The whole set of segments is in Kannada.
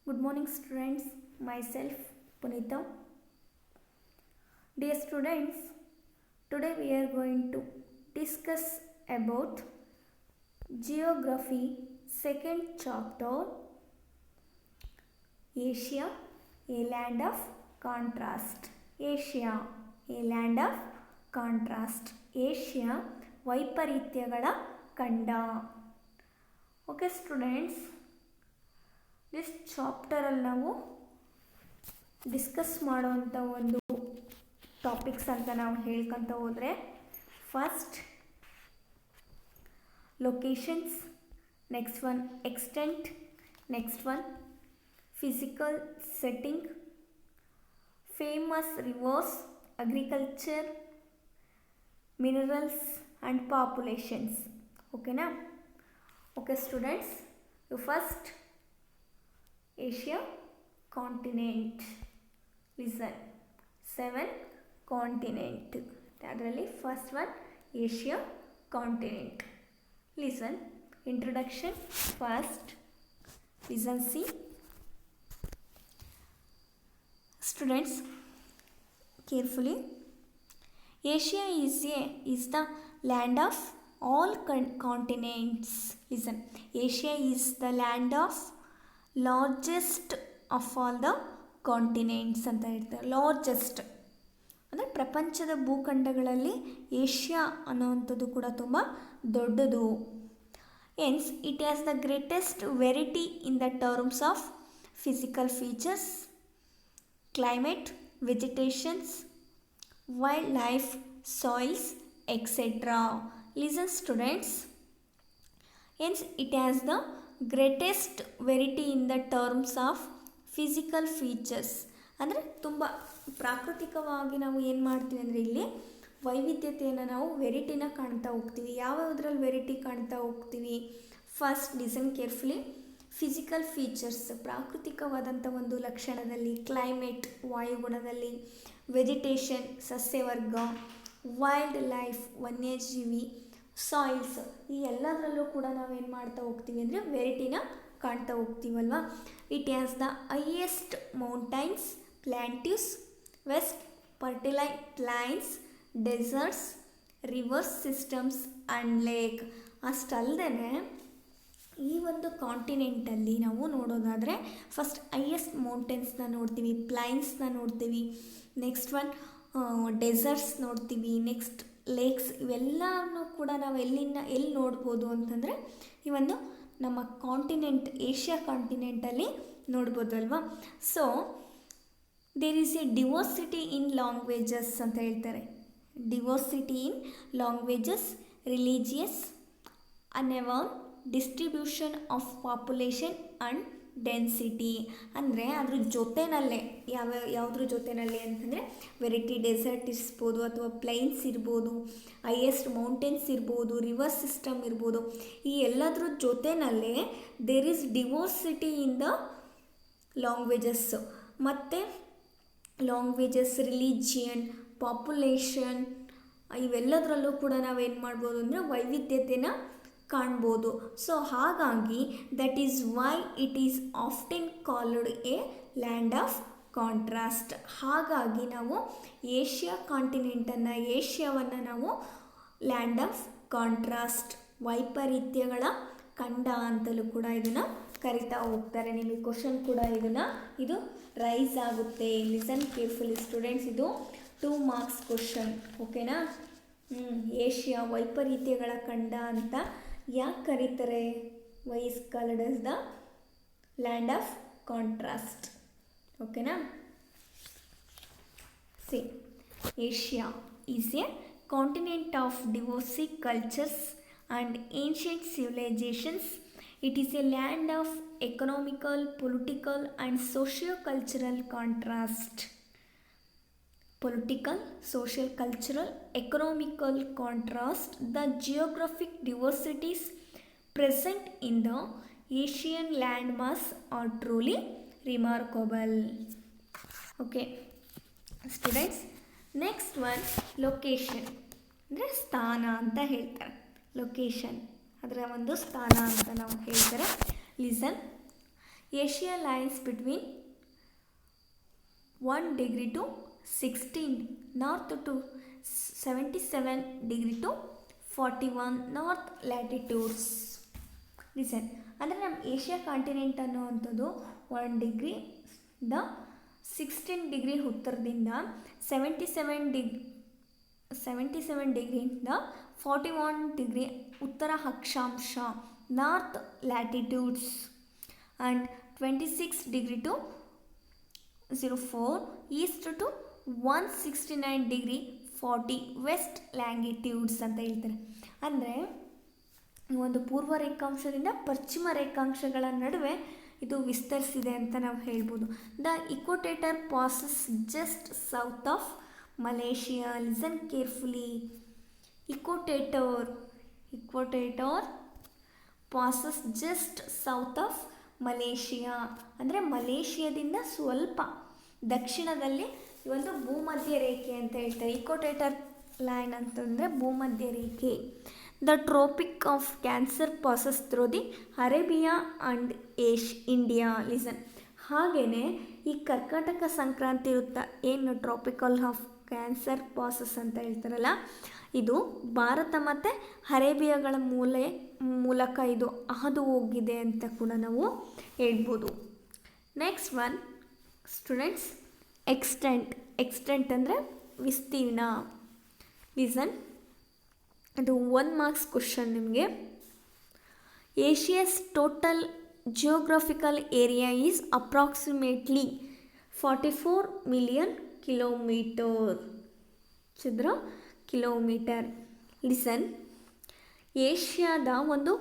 Good morning, students. Myself, Punita. Dear students, today we are going to discuss about Geography, second chapter, Asia, a land of contrast. Asia, a land of contrast. Asia, ವೈಪರೀತ್ಯಗಳ ಖಂಡ. ಓಕೆ ಸ್ಟೂಡೆಂಟ್ಸ್, ದಿಸ್ ಚಾಪ್ಟರಲ್ಲಿ ನಾವು ಡಿಸ್ಕಸ್ ಮಾಡೋವಂಥ ಒಂದು ಟಾಪಿಕ್ಸ್ ಅಂತ ನಾವು ಹೇಳ್ಕೊತ ಹೋದರೆ, first locations, next one extent, next one physical setting, famous rivers, agriculture, minerals and populations. Okay na? Okay students, the first Asia continent. Listen, 7 continent. Adರಲ್ಲಿ first one Asia continent. Listen, introduction first. Listen, see. Students, carefully. Asia is the land of all continents. Listen, Asia is the land of largest of all the continents ಅಂತ ಹೇಳ್ತಾರೆ. ಲಾರ್ಜೆಸ್ಟ್ ಅಂದರೆ ಪ್ರಪಂಚದ ಭೂಖಂಡಗಳಲ್ಲಿ ಏಷ್ಯಾ ಅನ್ನೋವಂಥದ್ದು ಕೂಡ ತುಂಬ ದೊಡ್ಡದು. Hence, it has the greatest variety in the terms of physical features, climate, vegetations, wildlife, soils, etc. Listen students, hence it has the greatest variety in the terms of physical features. ಅಂದರೆ ತುಂಬ ಪ್ರಾಕೃತಿಕವಾಗಿ ನಾವು ಏನು ಮಾಡ್ತೀವಿ ಅಂದರೆ ಇಲ್ಲಿ ವೈವಿಧ್ಯತೆಯನ್ನು ನಾವು ವೆರೈಟಿನ ಕಾಣ್ತಾ ಹೋಗ್ತೀವಿ. ಯಾವ್ಯಾವುದ್ರಲ್ಲಿ ವೆರೈಟಿ ಕಾಣ್ತಾ ಹೋಗ್ತೀವಿ? First listen carefully. Physical features, ಪ್ರಾಕೃತಿಕವಾದಂಥ ಒಂದು ಲಕ್ಷಣದಲ್ಲಿ, ಕ್ಲೈಮೇಟ್ ವಾಯುಗುಣದಲ್ಲಿ, ವೆಜಿಟೇಷನ್ ಸಸ್ಯವರ್ಗ, ವೈಲ್ಡ್ ಲೈಫ್ ವನ್ಯಜೀವಿ, ಸಾಯಿಲ್ಸ್, ಈ ಎಲ್ಲದರಲ್ಲೂ ಕೂಡ ನಾವೇನು ಮಾಡ್ತಾ ಹೋಗ್ತೀವಿ ಅಂದರೆ ವೆರೈಟಿನ ಕಾಣ್ತಾ ಹೋಗ್ತೀವಲ್ವ. It has the highest mountains, plateaus, vast fertile plains, deserts, rivers systems and lake. ಅಷ್ಟಲ್ಲದೆ ಈ ಒಂದು ಕಾಂಟಿನೆಂಟಲ್ಲಿ ನಾವು ನೋಡೋದಾದರೆ ಫಸ್ಟ್ ಹೈಯೆಸ್ಟ್ ಮೌಂಟೇನ್ಸ್ನ ನೋಡ್ತೀವಿ, ಪ್ಲೈನ್ಸ್ನ ನೋಡ್ತೀವಿ, ನೆಕ್ಸ್ಟ್ ಒನ್ ಡೆಸರ್ಟ್ಸ್ ನೋಡ್ತೀವಿ, ನೆಕ್ಸ್ಟ್ ಲೇಕ್ಸ್. ಇವೆಲ್ಲನೂ ಕೂಡ ನಾವು ಎಲ್ಲಿ ನೋಡ್ಬೋದು ಅಂತಂದರೆ ಈ ಒಂದು ನಮ್ಮ ಕಾಂಟಿನೆಂಟ್ ಏಷ್ಯಾ ಕಾಂಟಿನೆಂಟಲ್ಲಿ ನೋಡ್ಬೋದು ಅಲ್ವಾ. So there is a diversity in languages ಅಂತ ಹೇಳ್ತಾರೆ. Diversity in languages, religious, uneven distribution of population and density. ಅಂದರೆ ಅದ್ರ ಜೊತೆಯಲ್ಲೇ ಯಾವುದ್ರ ಜೊತೆಯಲ್ಲಿ ಅಂತಂದರೆ ವೆರೈಟಿ ಡೆಸರ್ಟ್ ಇರ್ಬೋದು, ಅಥವಾ ಪ್ಲೈನ್ಸ್ ಇರ್ಬೋದು, ಹೈಯೆಸ್ಟ್ ಮೌಂಟೇನ್ಸ್ ಇರ್ಬೋದು, ರಿವರ್ ಸಿಸ್ಟಮ್ ಇರ್ಬೋದು. ಈ ಎಲ್ಲದ್ರ ಜೊತೆಯಲ್ಲೇ there is diversity in the languages. ಮತ್ತು ಲ್ಯಾಂಗ್ವೇಜಸ್, ರಿಲಿಜಿಯನ್, ಪಾಪ್ಯುಲೇಷನ್, ಇವೆಲ್ಲದರಲ್ಲೂ ಕೂಡ ನಾವೇನು ಮಾಡ್ಬೋದು ಅಂದರೆ ವೈವಿಧ್ಯತೆನ ಕಾಣ್ಬೋದು. ಸೊ ಹಾಗಾಗಿ that is why it is often called a land of contrast. ಹಾಗಾಗಿ ನಾವು ಏಷ್ಯಾ ಕಾಂಟಿನೆಂಟನ್ನು, ಏಷ್ಯಾವನ್ನು ನಾವು ಲ್ಯಾಂಡ್ ಆಫ್ ಕಾಂಟ್ರಾಸ್ಟ್, ವೈಪರೀತ್ಯಗಳ ಖಂಡ ಅಂತಲೂ ಕೂಡ ಇದನ್ನು ಕರಿತಾ ಹೋಗ್ತಾರೆ. ನಿಮಗೆ ಕ್ವಶನ್ ಕೂಡ ಇದು ರೈಸ್ ಆಗುತ್ತೆ. ಲಿಸನ್ ಕೇರ್ಫುಲಿ ಸ್ಟೂಡೆಂಟ್ಸ್, ಇದು 2 marks ಕ್ವಶನ್. ಓಕೆನಾ? ಏಷ್ಯಾ ವೈಪರೀತ್ಯಗಳ ಖಂಡ ಅಂತ ಯಾಕೆ ಕರೀತಾರೆ? Why is called as the land of contrast. ಓಕೆನಾ? See, Asia is a continent of diverse cultures and ancient civilizations. It is a land of economical, political and socio-cultural contrast. Political, social, cultural, economical contrast. The geographic diversities present in the Asian landmass are truly remarkable. Okay, students, next one location. ಅಂದರೆ ಸ್ಥಾನ ಅಂತ ಹೇಳ್ತಾರೆ. ಲೊಕೇಶನ್ ಅದರ ಒಂದು ಸ್ಥಾನ ಅಂತ ನಾವು ಹೇಳ್ತಾರೆ. Listen, Asia lines between 1 degree to 16 north to 77 degree to 41 north latitudes. Listen, ಅಂದರೆ ನಮ್ಮ ಏಷ್ಯಾ ಕಾಂಟಿನೆಂಟ್ ಅನ್ನುವಂಥದ್ದು 1 ಡಿಗ್ರಿದ 16 ಡಿಗ್ರಿ ಉತ್ತರದಿಂದ 77 ಡಿಗ್ರಿಯಿಂದ 41 ಡಿಗ್ರಿ ಉತ್ತರ ಅಕ್ಷಾಂಶ north latitudes and 26 degree to 04 east to 169 degree 40 west longitudes ಅಂತ ಹೇಳ್ತಾರೆ. ಅಂದರೆ ಒಂದು ಪೂರ್ವ ರೇಖಾಂಶದಿಂದ ಪಶ್ಚಿಮ ರೇಖಾಂಶಗಳ ನಡುವೆ ಇದು ವಿಸ್ತರಿಸಿದೆ ಅಂತ ನಾವು ಹೇಳ್ಬೋದು. The equator passes just south of Malaysia. Listen carefully. Equator passes just south of Malaysia, ಅಂದರೆ ಮಲೇಷಿಯಾದಿಂದ ಸ್ವಲ್ಪ ದಕ್ಷಿಣದಲ್ಲಿ ಈ ಒಂದು ಭೂಮಧ್ಯ ರೇಖೆ ಅಂತ ಹೇಳ್ತಾರೆ. ಇಕ್ವಟೇಟರ್ ಲೈನ್ ಅಂತಂದರೆ ಭೂಮಧ್ಯ ರೇಖೆ. The trophic of cancer passes through the Arabia and India. Listen, ಹಾಗೆಯೇ ಈ ಕರ್ಕಾಟಕ ಸಂಕ್ರಾಂತಿ ವೃತ್ತ ಏನು ಟ್ರಾಪಿಕಲ್ ಆಫ್ ಕ್ಯಾನ್ಸರ್ ಪಾಸಸ್ ಅಂತ ಹೇಳ್ತಾರಲ್ಲ, ಇದು ಭಾರತ ಮತ್ತು ಅರೇಬಿಯಾಗಳ ಮೂಲಕ ಇದು ಹಾದು ಹೋಗಿದೆ ಅಂತ ಕೂಡ ನಾವು ಹೇಳ್ಬೋದು. ನೆಕ್ಸ್ಟ್ ಒನ್ ಸ್ಟೂಡೆಂಟ್ಸ್, ಎಕ್ಸ್ಟೆಂಟ್ ಅಂದರೆ ವಿಸ್ತೀರ್ಣ. ಲಿಸನ್, ಅದು 1 ಮಾರ್ಕ್ಸ್ ಕ್ವಶನ್ ನಿಮಗೆ. Asia's total geographical area is approximately 44 million ಚದರ ಕಿಲೋಮೀಟರ್. ಲಿಸನ್, ಏಷ್ಯಾದ ಒಂದು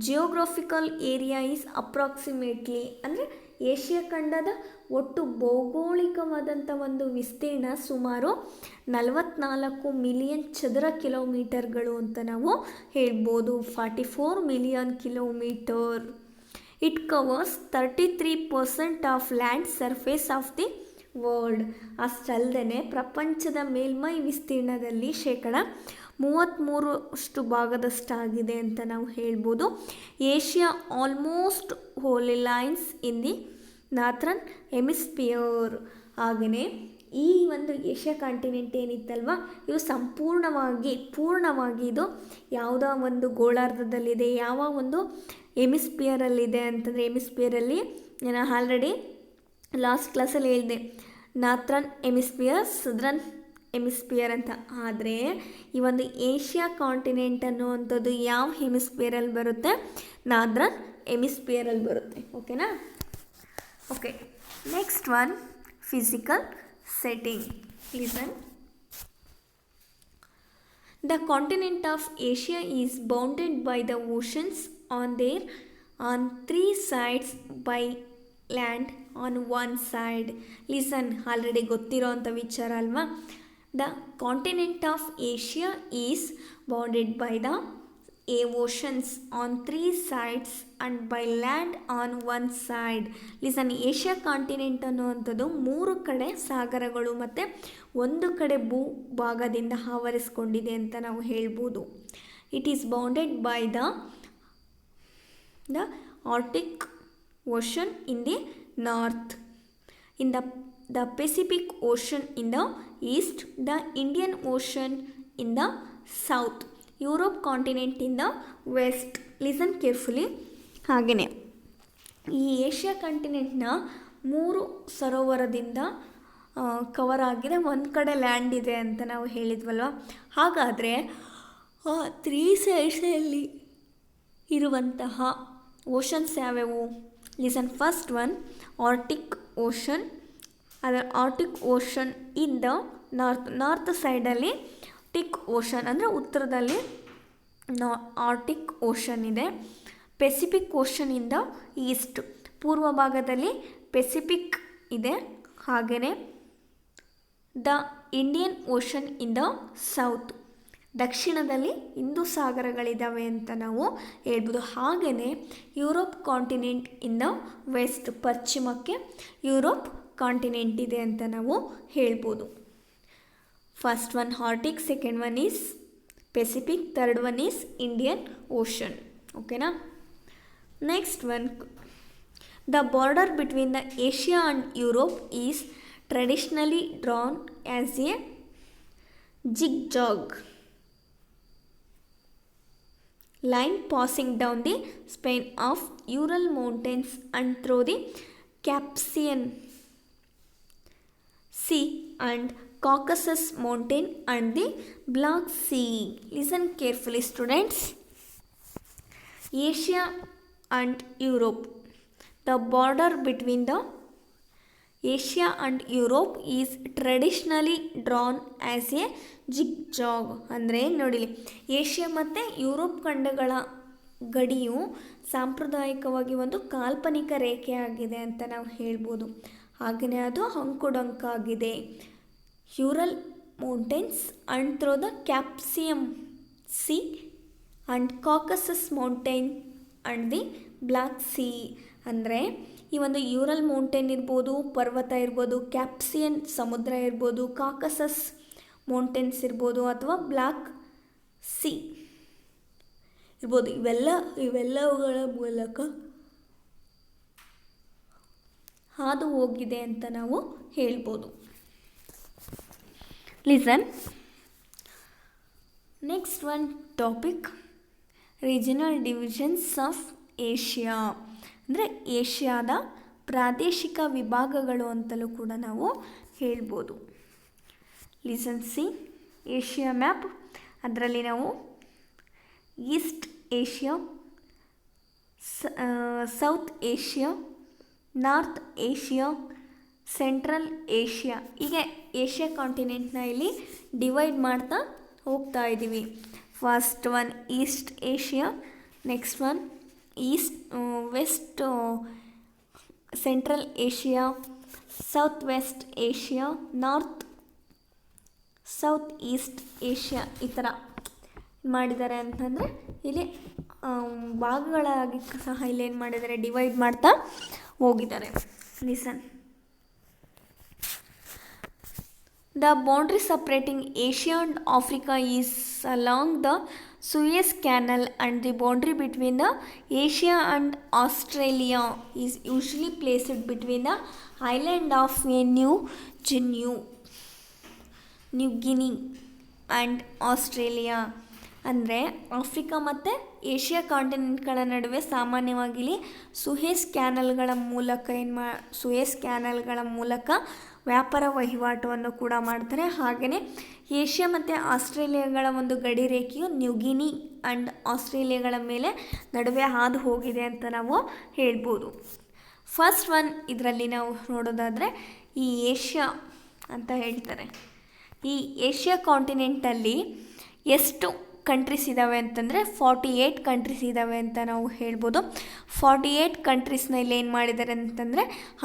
ಜಿಯೋಗ್ರಫಿಕಲ್ ಏರಿಯಾ ಈಸ್ ಅಪ್ರಾಕ್ಸಿಮೇಟ್ಲಿ ಅಂದರೆ ಏಷ್ಯಾ ಖಂಡದ ಒಟ್ಟು ಭೌಗೋಳಿಕವಾದಂಥ ಒಂದು ವಿಸ್ತೀರ್ಣ ಸುಮಾರು 44 ಮಿಲಿಯನ್ ಚದರ ಕಿಲೋಮೀಟರ್ಗಳು ಅಂತ ನಾವು ಹೇಳ್ಬೋದು. 44 million kilometre. It covers 33% of land surface of the world. ಅಷ್ಟಲ್ಲದೆ ಪ್ರಪಂಚದ ಮೇಲ್ಮೈ ವಿಸ್ತೀರ್ಣದಲ್ಲಿ 33% ಭಾಗದಷ್ಟಾಗಿದೆ ಅಂತ ನಾವು ಹೇಳ್ಬೋದು. Asia almost wholly lies in the northern hemisphere. ಹಾಗೆಯೇ ಈ ಒಂದು ಏಷ್ಯಾ ಕಾಂಟಿನೆಂಟ್ ಏನಿತ್ತಲ್ವ, ಇದು ಪೂರ್ಣವಾಗಿ ಇದು ಯಾವುದೋ ಒಂದು ಗೋಳಾರ್ಧದಲ್ಲಿದೆ, ಯಾವ ಒಂದು ಹೆಮಿಸ್ಪಿಯರಲ್ಲಿದೆ ಅಂತಂದರೆ, ಹೆಮಿಸ್ಪಿಯರಲ್ಲಿ ನಾನು ಆಲ್ರೆಡಿ ಲಾಸ್ಟ್ ಕ್ಲಾಸಲ್ಲಿ ಹೇಳಿದೆ ನಾರ್ಥನ್ ಹೆಮಿಸ್ಪಿಯರ್, ಸದರ್ನ್ ಹೆಮಿಸ್ಪಿಯರ್ ಅಂತ. ಆದರೆ ಈ ಒಂದು ಏಷ್ಯಾ ಕಾಂಟಿನೆಂಟ್ ಅನ್ನುವಂಥದ್ದು ಯಾವ ಹೆಮಿಸ್ಪಿಯರಲ್ಲಿ ಬರುತ್ತೆ? ನಾರ್ದರ್ನ್ ಹೆಮಿಸ್ಪಿಯರಲ್ಲಿ ಬರುತ್ತೆ. ಓಕೆನಾ? Okay, next one physical setting. Listen, the continent of Asia is bounded by the oceans on 3 sides by land on 1 side. Listen, already ಗೊತ್ತಿರೋ ಅಂಥ ವಿಚಾರ ಅಲ್ವಾ. The continent of Asia is bounded by the oceans on 3 sides and by land on 1 side. Listen, Asia continent ಅನ್ನುವಂಥದ್ದು 3 ಕಡೆ ಸಾಗರಗಳು ಮತ್ತು 1 ಕಡೆ ಭೂ ಭಾಗದಿಂದ ಆವರಿಸ್ಕೊಂಡಿದೆ ಅಂತ ನಾವು ಹೇಳ್ಬೋದು. It is bounded by the Arctic ocean in the north, in the Pacific ocean in the east, the Indian ocean in the south, Europe continent in the west. Listen carefully. ಹಾಗೆಯೇ ಈ ಏಷ್ಯಾ ಕಾಂಟಿನೆಂಟ್ನ 3 ಸರೋವರದಿಂದ ಕವರ್ ಆಗಿದೆ, ಒಂದು ಕಡೆ ಲ್ಯಾಂಡ್ ಇದೆ ಅಂತ ನಾವು ಹೇಳಿದ್ವಲ್ವ. ಹಾಗಾದರೆ 3 sides ಇರುವಂತಹ ಓಷನ್ಸ್ ಯಾವ್ಯಾವು? Listen, first one Arctic Ocean. ಅದರ Arctic ocean in the north ಸೈಡಲ್ಲಿ ಟಿಕ್ ಓಷನ್ ಅಂದರೆ ಉತ್ತರದಲ್ಲಿ ಆರ್ಟಿಕ್ ಓಷನ್ ಇದೆ. Pacific ocean in the east, ಪೂರ್ವ ಭಾಗದಲ್ಲಿ ಪೆಸಿಫಿಕ್ ಇದೆ. ಹಾಗೆಯೇ the Indian ocean in the south, ದಕ್ಷಿಣದಲ್ಲಿ ಹಿಂದೂ ಸಾಗರಗಳಿದ್ದಾವೆ ಅಂತ ನಾವು ಹೇಳ್ಬೋದು. ಹಾಗೆಯೇ Europe continent in the west, ಪಶ್ಚಿಮಕ್ಕೆ ಯುರೋಪ್ ಕಾಂಟಿನೆಂಟ್ ಇದೆ ಅಂತ ನಾವು ಹೇಳ್ಬೋದು. First one Arctic, second one is Pacific, third one is Indian ocean. ಓಕೆನಾ? Next one, The border between the Asia and Europe is traditionally drawn as a zigzag line passing down the spine of Ural Mountains and through the Caspian Sea and Caucasus Mountain and the Black Sea. Listen carefully, students. Asia and Europe. The border between the Asia and Europe is traditionally drawn as a zigzag. ಅಂದರೆ ನೋಡಿ, ಏಷ್ಯಾ ಮತ್ತು ಯುರೋಪ್ ಖಂಡಗಳ ಗಡಿಯು ಸಾಂಪ್ರದಾಯಿಕವಾಗಿ ಒಂದು ಕಾಲ್ಪನಿಕ ರೇಖೆಯಾಗಿದೆ ಅಂತ ನಾವು ಹೇಳ್ಬೋದು. ಹಾಗೆಯೇ ಅದು ಅಂಕುಡೊಂಕಾಗಿದೆ. Ural mountains and through the Caspian Sea and Caucasus mountain and the Black Sea. ಅಂದರೆ ಈ ಒಂದು ಯೂರಲ್ ಮೌಂಟೇನ್ ಇರ್ಬೋದು, ಪರ್ವತ ಇರ್ಬೋದು, ಕ್ಯಾಪ್ಸಿಯನ್ ಸಮುದ್ರ ಇರ್ಬೋದು, ಕಾಕಸಸ್ ಮೌಂಟೇನ್ಸ್ ಇರ್ಬೋದು ಅಥವಾ ಬ್ಲ್ಯಾಕ್ ಸಿ ಇರ್ಬೋದು. ಇವೆಲ್ಲವುಗಳ ಮೂಲಕ ಹಾದು ಹೋಗಿದೆ ಅಂತ ನಾವು ಹೇಳ್ಬೋದು. Listen. Next one topic, regional divisions of Asia. ಅಂದರೆ ಏಷ್ಯಾದ ಪ್ರಾದೇಶಿಕ ವಿಭಾಗಗಳು ಅಂತಲೂ ಕೂಡ ನಾವು ಹೇಳ್ಬೋದು. Listen see, Asia map. ಅದರಲ್ಲಿ ನಾವು east Asia, south Asia, north Asia, central Asia, ಹೀಗೆ ಏಷ್ಯಾ ಕಾಂಟಿನೆಂಟ್ನ ಇಲ್ಲಿ ಡಿವೈಡ್ ಮಾಡ್ತಾ ಹೋಗ್ತಾ ಇದ್ದೀವಿ. First one east Asia, next one west central Asia, south west Asia, north south east Asia, ಈ ಥರ ಮಾಡಿದ್ದಾರೆ. ಅಂತಂದರೆ ಇಲ್ಲಿ ಭಾಗಗಳಾಗಿ ಸಹ ಇಲ್ಲೇನು ಮಾಡಿದ್ದಾರೆ, ಡಿವೈಡ್ ಮಾಡ್ತಾ ಹೋಗಿದ್ದಾರೆ. Listen. The boundary separating Asia and Africa is along the Suez Canal, and the boundary between the Asia and Australia is usually placed between the island of New Guinea and Australia. ಅಂದರೆ ಆಫ್ರಿಕಾ ಮತ್ತು ಏಷ್ಯಾ ಕಾಂಟಿನೆಂಟ್ಗಳ ನಡುವೆ ಸಾಮಾನ್ಯವಾಗಿ ಇಲ್ಲಿ ಸುಯೆಸ್ ಕ್ಯಾನಲ್ಗಳ ಮೂಲಕ ವ್ಯಾಪಾರ ವಹಿವಾಟವನ್ನು ಕೂಡ ಮಾಡ್ತಾರೆ. ಹಾಗೆಯೇ ಏಷ್ಯಾ ಮತ್ತು ಆಸ್ಟ್ರೇಲಿಯಾಗಳ ಒಂದು ಗಡಿ ರೇಖೆಯು ನ್ಯೂಗಿನಿ ಆ್ಯಂಡ್ ಆಸ್ಟ್ರೇಲಿಯಾಗಳ ಮೇಲೆ ನಡುವೆ ಹಾದು ಹೋಗಿದೆ ಅಂತ ನಾವು ಹೇಳ್ಬೋದು. ಫಸ್ಟ್ ಒನ್ ಇದರಲ್ಲಿ ನಾವು ನೋಡೋದಾದರೆ ಈ ಏಷ್ಯಾ ಅಂತ ಹೇಳ್ತಾರೆ. ಈ ಏಷ್ಯಾ ಕಾಂಟಿನೆಂಟಲ್ಲಿ ಎಷ್ಟು ಕಂಟ್ರೀಸ್ ಇದ್ದಾವೆ ಅಂತಂದರೆ 48 ಕಂಟ್ರೀಸ್ ಇದ್ದಾವೆ ಅಂತ ನಾವು ಹೇಳ್ಬೋದು. 48 ಕಂಟ್ರೀಸ್ನ ಇಲ್ಲಿ ಏನು ಮಾಡಿದ್ದಾರೆ ಅಂತಂದರೆ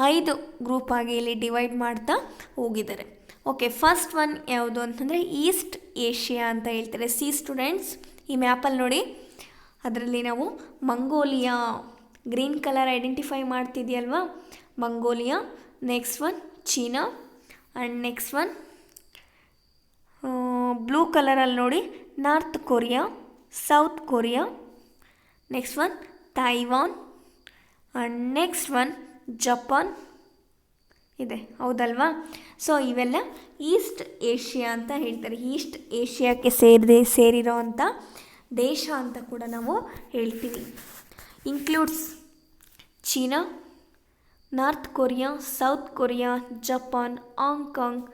5 ಗ್ರೂಪ್ ಆಗಿ ಇಲ್ಲಿ ಡಿವೈಡ್ ಮಾಡ್ತಾ ಹೋಗಿದ್ದಾರೆ. ಓಕೆ, ಫಸ್ಟ್ ಒನ್ ಯಾವುದು ಅಂತಂದರೆ ಈಸ್ಟ್ ಏಷ್ಯಾ ಅಂತ ಹೇಳ್ತಾರೆ. ಸಿ ಸ್ಟೂಡೆಂಟ್ಸ್, ಈ ಮ್ಯಾಪಲ್ಲಿ ನೋಡಿ, ಅದರಲ್ಲಿ ನಾವು ಮಂಗೋಲಿಯಾ ಗ್ರೀನ್ ಕಲರ್ ಐಡೆಂಟಿಫೈ ಮಾಡ್ತಿದೆಯಲ್ವಾ, Mongolia. Next one China, and next one blue ಕಲರಲ್ಲಿ ನೋಡಿ North Korea, South Korea. Next one Taiwan, and next one Japan ಇದೆ, ಹೌದಲ್ವಾ? ಸೊ ಇವೆಲ್ಲ ಈಸ್ಟ್ ಏಷ್ಯಾ ಅಂತ ಹೇಳ್ತಾರೆ. ಈಸ್ಟ್ ಏಷ್ಯಾಕ್ಕೆ ಸೇರಿರೋ ಅಂಥ ದೇಶ ಅಂತ ಕೂಡ ನಾವು ಹೇಳ್ತೀವಿ. Includes China, North Korea, South Korea, Japan, Hong Kong,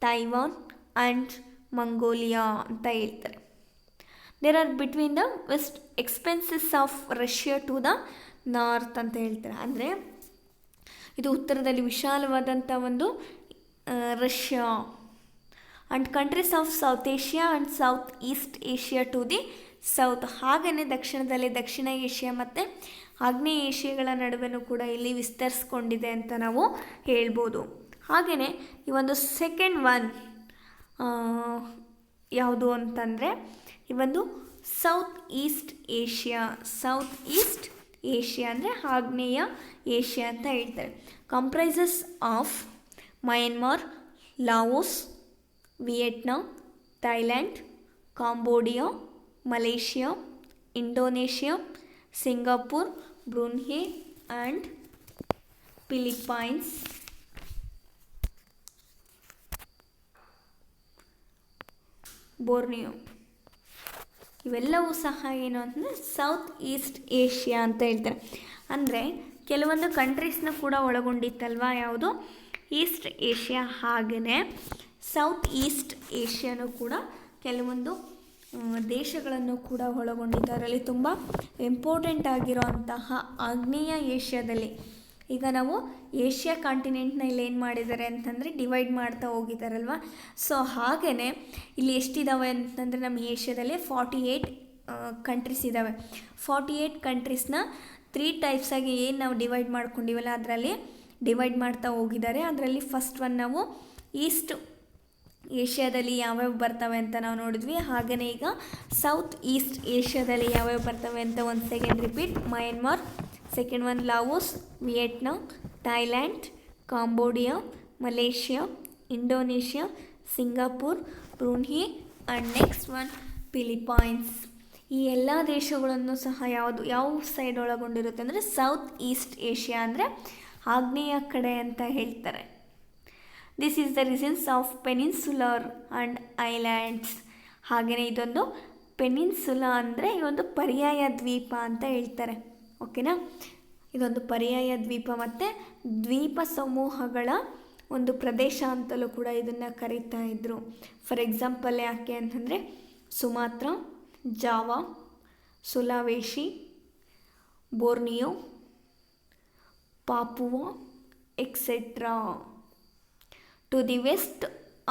Taiwan and Mongolia ಅಂತ ಹೇಳ್ತಾರೆ. There are between the west expenses of Russia to the north ಅಂತ ಹೇಳ್ತಾರೆ. ಅಂದರೆ ಇದು ಉತ್ತರದಲ್ಲಿ ವಿಶಾಲವಾದಂಥ ಒಂದು Russia, and countries of south Asia and south east Asia to the south. ಹಾಗೆಯೇ ದಕ್ಷಿಣದಲ್ಲಿ ದಕ್ಷಿಣ ಏಷ್ಯಾ ಮತ್ತು ಆಗ್ನೇಯ ಏಷ್ಯಾಗಳ ನಡುವೆನೂ ಕೂಡ ಇಲ್ಲಿ ವಿಸ್ತರಿಸ್ಕೊಂಡಿದೆ ಅಂತ ನಾವು ಹೇಳ್ಬೋದು. ಹಾಗೆಯೇ ಈ ಒಂದು ಸೆಕೆಂಡ್ ಒನ್ ಯಾವುದು ಅಂತಂದರೆ ಈ ಒಂದು south east Asia. South east Asia ಅಂದರೆ ಆಗ್ನೇಯ ಏಷ್ಯಾ ಅಂತ ಹೇಳ್ತಾರೆ. Comprises of Myanmar, Laos, Vietnam, Thailand, Cambodia, Malaysia, Indonesia, Singapore, Brunei and Philippines, Borneo. ಇವೆಲ್ಲವೂ ಸಹ ಏನು ಅಂತಂದರೆ ಸೌತ್ ಈಸ್ಟ್ ಏಷ್ಯಾ ಅಂತ ಹೇಳ್ತಾರೆ. ಅಂದರೆ ಕೆಲವೊಂದು ಕಂಟ್ರೀಸ್ನ ಕೂಡ ಒಳಗೊಂಡಿತ್ತಲ್ವ ಯಾವುದು ಈಸ್ಟ್ ಏಷ್ಯಾ. ಹಾಗೆಯೇ ಸೌತ್ ಈಸ್ಟ್ ಏಷ್ಯಾನು ಕೂಡ ಕೆಲವೊಂದು ದೇಶಗಳನ್ನು ಕೂಡ ಒಳಗೊಂಡಿದೆ. ಅದರಲ್ಲಿ ತುಂಬ ಇಂಪಾರ್ಟೆಂಟ್ ಆಗಿರೋಂತಹ ಆಗ್ನೇಯ ಏಷ್ಯಾದಲ್ಲಿ, ಈಗ ನಾವು ಏಷ್ಯಾ ಕಾಂಟಿನೆಂಟ್ನ ಇಲ್ಲಿ ಏನು ಮಾಡಿದ್ದಾರೆ ಅಂತಂದರೆ ಡಿವೈಡ್ ಮಾಡ್ತಾ ಹೋಗಿದ್ದಾರಲ್ವ. ಸೊ ಹಾಗೆಯೇ ಇಲ್ಲಿ ಎಷ್ಟಿದ್ದಾವೆ ಅಂತಂದರೆ ನಮ್ಮ ಏಷ್ಯಾದಲ್ಲಿ 48 ಕಂಟ್ರೀಸ್ ಇದ್ದಾವೆ. 48 ಕಂಟ್ರೀಸ್ನ 3 ಟೈಪ್ಸಾಗಿ ಏನು ನಾವು ಡಿವೈಡ್ ಮಾಡ್ಕೊಂಡಿವಲ್ಲ ಅದರಲ್ಲಿ ಡಿವೈಡ್ ಮಾಡ್ತಾ ಹೋಗಿದ್ದಾರೆ. ಅದರಲ್ಲಿ ಫಸ್ಟ್ ಒನ್ ನಾವು ಈಸ್ಟ್ ಏಷ್ಯಾದಲ್ಲಿ ಯಾವ್ಯಾವ ಬರ್ತವೆ ಅಂತ ನಾವು ನೋಡಿದ್ವಿ. ಹಾಗೆಯೇ ಈಗ ಸೌತ್ ಈಸ್ಟ್ ಏಷ್ಯಾದಲ್ಲಿ ಯಾವ್ಯಾವ ಬರ್ತವೆ ಅಂತ ಒಂದು second repeat. Myanmar, second one Laos, Vietnam, Thailand, Cambodia, Malaysia, Indonesia, Singapore, Brunei and next one Philippines. ಈ ಎಲ್ಲ ದೇಶಗಳನ್ನು ಸಹ ಯಾವ ಸೈಡ್ ಒಳಗೊಂಡಿರುತ್ತೆ ಅಂದರೆ ಸೌತ್ ಈಸ್ಟ್ ಏಷ್ಯಾ ಅಂದರೆ ಆಗ್ನೇಯ ಕಡೆ ಅಂತ ಹೇಳ್ತಾರೆ. This is the reasons of peninsular and islands. ಹಾಗೆಯೇ ಇದೊಂದು ಪೆನಿನ್ಸುಲಾ ಅಂದರೆ ಈ ಒಂದು ಪರ್ಯಾಯ ದ್ವೀಪ ಅಂತ ಹೇಳ್ತಾರೆ. ಓಕೆನಾ, ಇದೊಂದು ಪರ್ಯಾಯ ದ್ವೀಪ ಮತ್ತು ದ್ವೀಪ ಸಮೂಹಗಳ ಒಂದು ಪ್ರದೇಶ ಅಂತಲೂ ಕೂಡ ಇದನ್ನು ಕರೀತಾ ಇದ್ದರು. ಫಾರ್ ಎಕ್ಸಾಂಪಲ್ ಯಾಕೆ ಅಂತಂದರೆ Sumatra, Java, Sulawesi, Borneo, Papua etcetera. To the west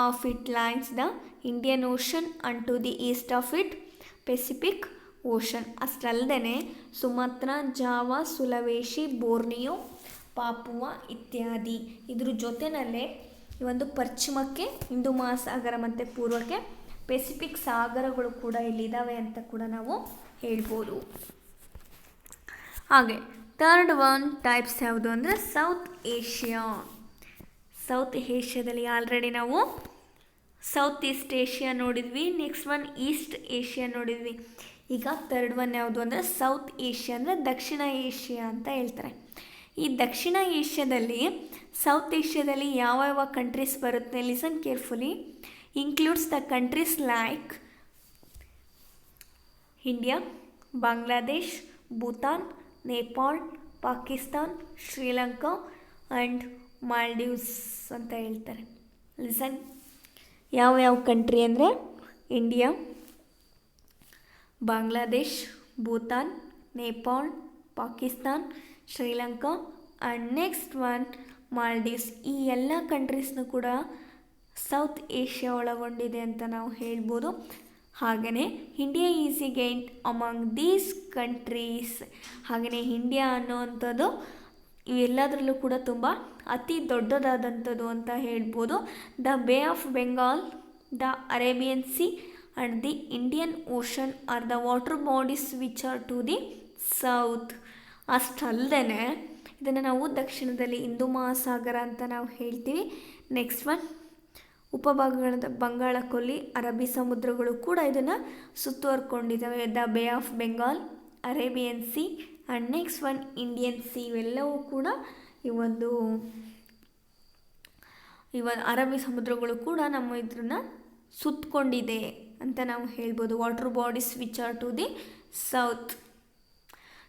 of it lies the Indian Ocean and to the east of it Pacific Ocean. ಅಷ್ಟಲ್ಲದೆ Sumatra, Java, Sulawesi, Borneo, Papua ಇತ್ಯಾದಿ. ಇದ್ರ ಜೊತೆಯಲ್ಲೇ ಈ ಒಂದು ಪಶ್ಚಿಮಕ್ಕೆ ಹಿಂದೂ ಮಹಾಸಾಗರ ಮತ್ತು ಪೂರ್ವಕ್ಕೆ ಪೆಸಿಫಿಕ್ ಸಾಗರಗಳು ಕೂಡ ಇಲ್ಲಿದ್ದಾವೆ ಅಂತ ಕೂಡ ನಾವು ಹೇಳ್ಬೋದು. ಹಾಗೆ ಥರ್ಡ್ ಒನ್ ಟೈಪ್ಸ್ ಯಾವುದು ಅಂದರೆ ಸೌತ್ ಏಷ್ಯಾ. ಸೌತ್ ಏಷ್ಯಾದಲ್ಲಿ ಆಲ್ರೆಡಿ ನಾವು ಸೌತ್ ಈಸ್ಟ್ ಏಷ್ಯಾ ನೋಡಿದ್ವಿ. ನೆಕ್ಸ್ಟ್ ಒನ್ ಈಸ್ಟ್ ಏಷ್ಯಾ ನೋಡಿದ್ವಿ. ಈಗ ಥರ್ಡ್ ಒನ್ ಯಾವುದು ಅಂದರೆ ಸೌತ್ ಏಷ್ಯಾ ಅಂದರೆ ದಕ್ಷಿಣ ಏಷ್ಯಾ ಅಂತ ಹೇಳ್ತಾರೆ. ಈ ದಕ್ಷಿಣ ಏಷ್ಯಾದಲ್ಲಿ ಸೌತ್ ಏಷ್ಯಾದಲ್ಲಿ ಯಾವ ಕಂಟ್ರೀಸ್ ಬರುತ್ತೆ, listen carefully. Includes the countries like India, Bangladesh, Bhutan, Nepal, Pakistan, Sri Lanka and Maldives ಅಂತ ಹೇಳ್ತಾರೆ. ಲಿಸನ್, ಯಾವ ಕಂಟ್ರಿ ಅಂದರೆ India, Bangladesh, Bhutan, Nepal, Pakistan, Sri Lanka and next one Maldives. ಈ ಎಲ್ಲ ಕಂಟ್ರೀಸ್ನು ಕೂಡ ಸೌತ್ ಏಷ್ಯಾ ಒಳಗೊಂಡಿದೆ ಅಂತ ನಾವು ಹೇಳ್ಬೋದು. ಹಾಗೆಯೇ India is again among these countries. ಹಾಗೆಯೇ ಇಂಡಿಯಾ ಅನ್ನೋವಂಥದ್ದು ಇವೆಲ್ಲದರಲ್ಲೂ ಕೂಡ ತುಂಬ ಅತಿ ದೊಡ್ಡದಾದಂಥದ್ದು ಅಂತ ಹೇಳ್ಬೋದು. The Bay of Bengal, the Arabian Sea and the Indian Ocean are the water bodies which are to the south. ಅಷ್ಟಲ್ಲದೆ ಇದನ್ನು ನಾವು ದಕ್ಷಿಣದಲ್ಲಿ ಹಿಂದೂ ಮಹಾಸಾಗರ ಅಂತ ನಾವು ಹೇಳ್ತೀವಿ. ನೆಕ್ಸ್ಟ್ ಒನ್ ಉಪಭಾಗಗಳಾದ ಬಂಗಾಳ ಕೊಲ್ಲಿ, ಅರಬ್ಬಿ ಸಮುದ್ರಗಳು ಕೂಡ ಇದನ್ನು ಸುತ್ತುವರ್ಕೊಂಡಿದ್ದಾವೆ. The Bay of Bengal, Arabian Sea and next one Indian C. ಇವೆಲ್ಲವೂ ಕೂಡ ಈ ಒಂದು ಅರಬ್ಬಿ ಸಮುದ್ರಗಳು ಕೂಡ ನಮ್ಮ ಇದನ್ನ ಸುತ್ತಕೊಂಡಿದೆ ಅಂತ ನಾವು ಹೇಳ್ಬೋದು. Water bodies which are to the south.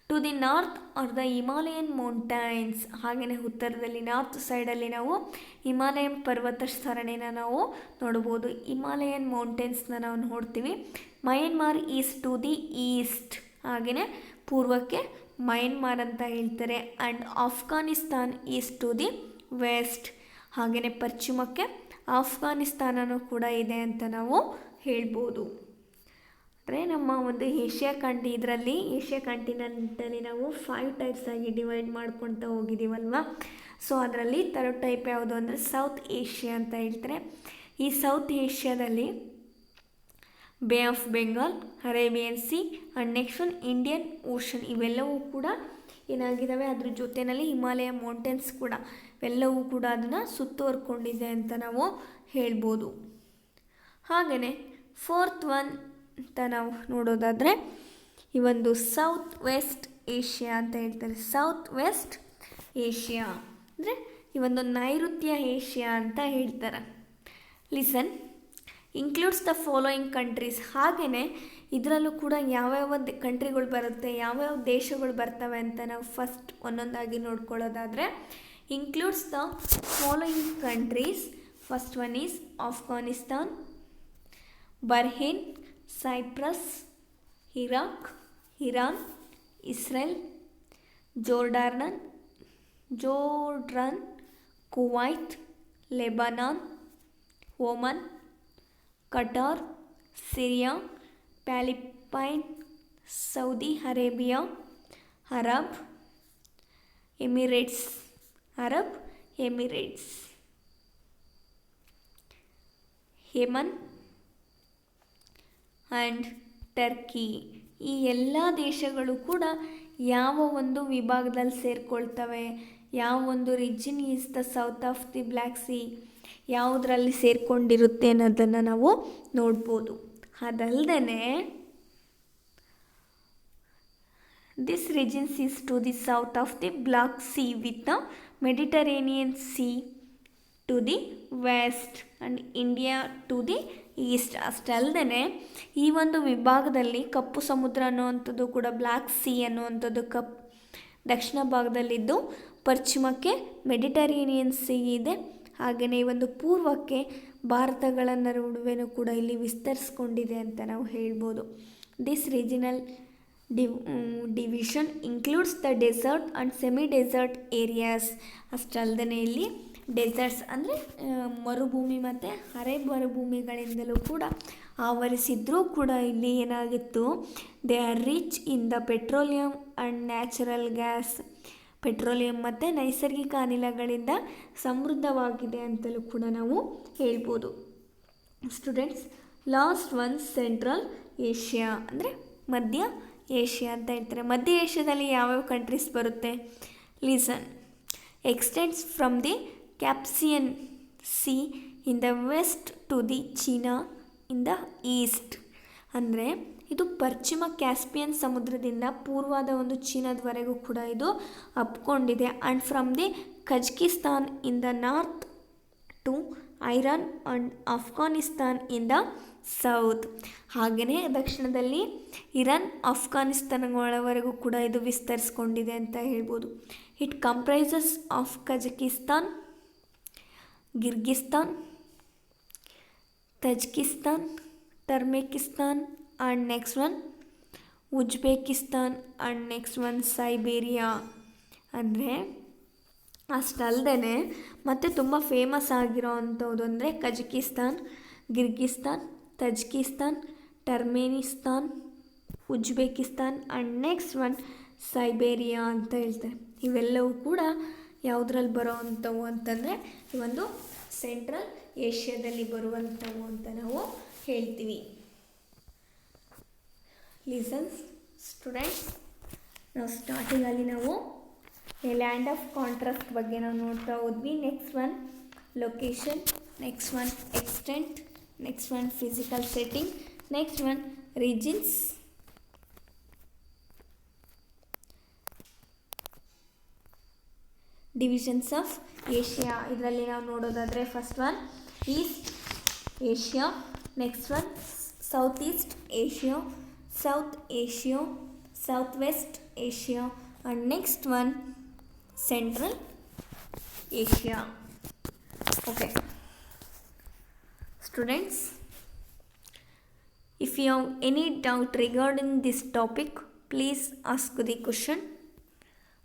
To the north are the Himalayan mountains. ಹಾಗೆಯೇ ಉತ್ತರದಲ್ಲಿ ನಾರ್ತ್ ಸೈಡಲ್ಲಿ ನಾವು ಹಿಮಾಲಯನ್ ಪರ್ವತ ಸರಣಿನ ನಾವು ನೋಡ್ಬೋದು. ಹಿಮಾಲಯನ್ ಮೌಂಟೇನ್ಸ್ನ ನಾವು ನೋಡ್ತೀವಿ. Myanmar is to the east. ಹಾಗೆಯೇ ಪೂರ್ವಕ್ಕೆ ಮಯನ್ಮಾರ್ ಅಂತ ಹೇಳ್ತಾರೆ. And Afghanistan is to the west. ಹಾಗೆಯೇ ಪಶ್ಚಿಮಕ್ಕೆ ಆಫ್ಘಾನಿಸ್ತಾನನೂ ಕೂಡ ಇದೆ ಅಂತ ನಾವು ಹೇಳ್ಬೋದು. ಅಂದರೆ ನಮ್ಮ ಒಂದು ಏಷ್ಯಾ ಕಾಂಟಿನೆಂಟಲ್ಲಿ ನಾವು 5 ಟೈಪ್ಸ್ ಆಗಿ ಡಿವೈಡ್ ಮಾಡ್ಕೊಳ್ತಾ ಹೋಗಿದ್ದೀವಲ್ವ. ಸೊ ಅದರಲ್ಲಿ ಥರ್ಡ್ ಟೈಪ್ ಯಾವುದು ಅಂದರೆ ಸೌತ್ ಏಷ್ಯಾ ಅಂತ ಹೇಳ್ತಾರೆ. ಈ ಸೌತ್ ಏಷ್ಯಾದಲ್ಲಿ ಬೇ of Bengal, Arabian Sea and next one Indian ocean ಇವೆಲ್ಲವೂ ಕೂಡ ಏನಾಗಿದ್ದಾವೆ, ಅದ್ರ ಜೊತೆಯಲ್ಲಿ ಹಿಮಾಲಯ ಮೌಂಟೇನ್ಸ್ ಕೂಡ ಇವೆಲ್ಲವೂ ಕೂಡ ಅದನ್ನು ಸುತ್ತುವರ್ಕೊಂಡಿದೆ ಅಂತ ನಾವು ಹೇಳ್ಬೋದು. ಹಾಗೆಯೇ ಫೋರ್ತ್ ಒನ್ ಅಂತ ನಾವು ನೋಡೋದಾದರೆ ಈ ಒಂದು ಸೌತ್ ವೆಸ್ಟ್ ಏಷ್ಯಾ ಅಂತ ಹೇಳ್ತಾರೆ. South west Asia. ಅಂದರೆ ಈ ಒಂದು ನೈಋತ್ಯ ಏಷ್ಯಾ ಅಂತ ಹೇಳ್ತಾರೆ. Listen, includes the following countries. ಹಾಗೆಯೇ ಇದರಲ್ಲೂ ಕೂಡ ಯಾವ್ಯಾವ ಕಂಟ್ರಿಗಳು ಬರುತ್ತೆ, ಯಾವ್ಯಾವ ದೇಶಗಳು ಬರ್ತವೆ ಅಂತ ನಾವು ಫಸ್ಟ್ ಒಂದೊಂದಾಗಿ ನೋಡ್ಕೊಳ್ಳೋದಾದರೆ, includes the following countries. First one is Afghanistan, Bahrain, Cyprus, Iraq, Iran, Israel, Jordan, Kuwait, Lebanon, Oman, Qatar, Syria, Palestine, Saudi Arabia, Arab Emirates, Yemen and Turkey. ಈ ಎಲ್ಲ ದೇಶಗಳು ಕೂಡ ಯಾವ ಒಂದು ವಿಭಾಗದಲ್ಲಿ ಸೇರಿಕೊಳ್ತವೆ, ಯಾವ ಒಂದು region is the south of the Black Sea, ಯಾವುದರಲ್ಲಿ ಸೇರಿಕೊಂಡಿರುತ್ತೆ ಅನ್ನೋದನ್ನು ನಾವು ನೋಡ್ಬೋದು. ಅದಲ್ಲದೆ this regions is to the south of the Black Sea with the Mediterranean Sea to the west and India to the east. ಅಷ್ಟಲ್ಲದೆ ಈ ಒಂದು ವಿಭಾಗದಲ್ಲಿ ಕಪ್ಪು ಸಮುದ್ರ ಅನ್ನುವಂಥದ್ದು ಕೂಡ, ಬ್ಲ್ಯಾಕ್ ಸಿ ಅನ್ನುವಂಥದ್ದು ದಕ್ಷಿಣ ಭಾಗದಲ್ಲಿದ್ದು, ಪಶ್ಚಿಮಕ್ಕೆ ಮೆಡಿಟರೇನಿಯನ್ ಸಿ ಇದೆ. ಹಾಗೆಯೇ ಈ ಒಂದು ಪೂರ್ವಕ್ಕೆ ಭಾರತಗಳ ನಡುವೆನೂ ಕೂಡ ಇಲ್ಲಿ ವಿಸ್ತರಿಸ್ಕೊಂಡಿದೆ ಅಂತ ನಾವು ಹೇಳ್ಬೋದು. This regional division includes the desert and semi desert areas. ಅಷ್ಟಲ್ಲದೆ ಇಲ್ಲಿ ಡೆಸರ್ಟ್ಸ್ ಅಂದರೆ ಮರುಭೂಮಿ ಮತ್ತು ಅರೆ ಮರುಭೂಮಿಗಳಿಂದಲೂ ಕೂಡ ಆವರಿಸಿದ್ರೂ ಕೂಡ ಇಲ್ಲಿ ಏನಾಗಿತ್ತು, they are rich in the petroleum and natural gas. Petroleum ಮತ್ತು ನೈಸರ್ಗಿಕ ಅನಿಲಗಳಿಂದ ಸಮೃದ್ಧವಾಗಿದೆ ಅಂತಲೂ ಕೂಡ ನಾವು ಹೇಳ್ಬೋದು. Students, last one central Asia ಅಂದರೆ ಮಧ್ಯ ಏಷ್ಯಾ ಅಂತ ಹೇಳ್ತಾರೆ. ಮಧ್ಯ ಏಷ್ಯಾದಲ್ಲಿ ಯಾವ್ಯಾವ ಕಂಟ್ರೀಸ್ ಬರುತ್ತೆ? Listen, extends from the Caspian sea in the west to the China in the east. ಅಂದರೆ ಇದು ಪಶ್ಚಿಮ ಕ್ಯಾಸ್ಪಿಯನ್ ಸಮುದ್ರದಿಂದ ಪೂರ್ವದ ಒಂದು ಚೀನಾದವರೆಗೂ ಕೂಡ ಇದು ಹಬ್ಕೊಂಡಿದೆ. And from the Kazakhstan in the north to Iran and Afghanistan in the south. ಹಾಗೆಯೇ ದಕ್ಷಿಣದಲ್ಲಿ ಇರಾನ್, ಅಫ್ಘಾನಿಸ್ತಾನಗಳವರೆಗೂ ಕೂಡ ಇದು ವಿಸ್ತರಿಸ್ಕೊಂಡಿದೆ ಅಂತ ಹೇಳ್ಬೋದು. It comprises of Kazakhstan, Kyrgyzstan, Tajikistan, Turkmenistan and next one Uzbekistan and next one Siberia. ಅಂದರೆ ಅಷ್ಟಲ್ಲದೆ ಮತ್ತು ತುಂಬ ಫೇಮಸ್ ಆಗಿರೋ ಅಂಥದ್ದು ಅಂದರೆ Kazakhstan, Kyrgyzstan, Tajikistan, Turkmenistan, Uzbekistan and next one Siberia ಅಂತ ಹೇಳ್ತಾರೆ. ಇವೆಲ್ಲವೂ ಕೂಡ ಯಾವುದ್ರಲ್ಲಿ ಬರೋ ಅಂಥವು ಅಂತಂದರೆ ಈ ಒಂದು ಸೆಂಟ್ರಲ್ ಏಷ್ಯಾದಲ್ಲಿ ಬರುವಂಥವು ಅಂತ ನಾವು ಹೇಳ್ತೀವಿ. ಲಿಸನ್ಸ್ ಸ್ಟೂಡೆಂಟ್ಸ್, ನಾವು ಸ್ಟಾರ್ಟಿಂಗಲ್ಲಿ ನಾವು ಎ ಲ್ಯಾಂಡ್ ಆಫ್ ಕಾಂಟ್ರಾಸ್ಟ್ ಬಗ್ಗೆ ನಾವು ನೋಡ್ತಾ ಹೋದ್ವಿ. Next one location, next one extent, next one physical setting, next one regions, divisions of Asia. ಇದರಲ್ಲಿ ನಾವು ನೋಡೋದಾದರೆ first one east Asia, next one south east Asia, south Asia, south west Asia and next one central Asia. Okay students, if you have any doubt regarding this topic, please ask the question.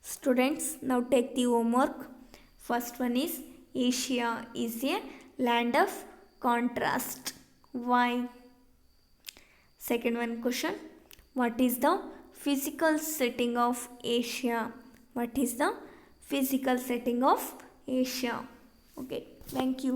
Students, now take the homework. First one is Asia is a land of contrast. Why? Second one question, what is the physical setting of Asia? What is the physical setting of Asia? Okay, thank you.